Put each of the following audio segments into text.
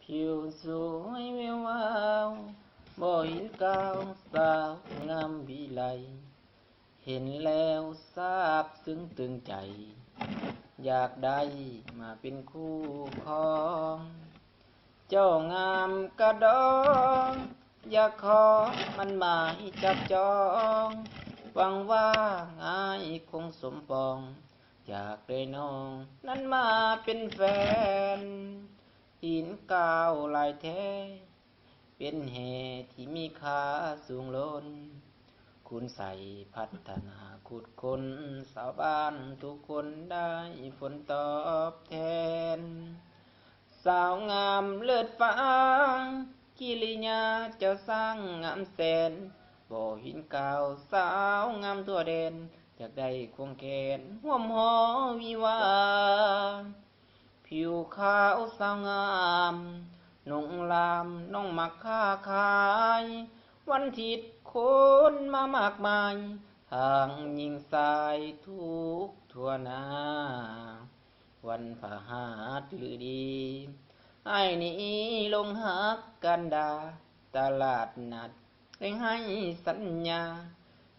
ผิวสวยแวววาวบ่เห็นกาวสาวงามวิไลเห็นแล้วซาบซึ้งตึงใจ อยากได้มาเป็นคู่ครอง เจ้างามกระดองอยากขอมันหมายจับจองหวังว่าง่ายคงสมปอง อยากได้น้องนั้นมาเป็นแฟนหินกาวลายแท้ เป็นเหตุที่มีค่าสูงล้น คุณใส่พัฒนาขุดคนสาวบ้านทุกคนได้ผลตอบแทน สาวงามเลิศฟ้ากิริยาเจ้าสร้างงามแสนบ่หินกาวสาวงามทั่วแดนอยากได้ควงแขนห่วมหอวิวาผิวขาวสาวงามนุ่งลามน้องมักค้าขายวันทิศคนมามากมายทางยิงสายทุกทั่วหน้าวันพฤหัสหรือดีไอ้นี้ลงหักกันดาตลาดนัดได้ให้สัญญา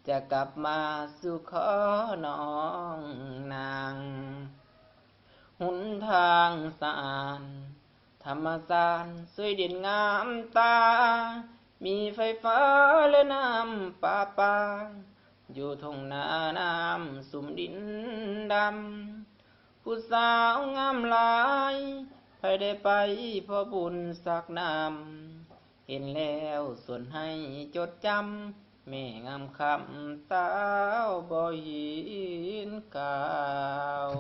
จะกลับมาสู่ขอน้องนางหนทางสะอาดธรรมศาสตร์สวยเด่นงามตามีไฟฟ้าและน้ำปาอยู่ทงนาน้ำสุ่มดินดำผู้สาวงามหลายไปได้ไปเพราะบุญสักน้ำเห็นแล้วส่วนให้จดจำแม่งามคำสาวบ่หินกาว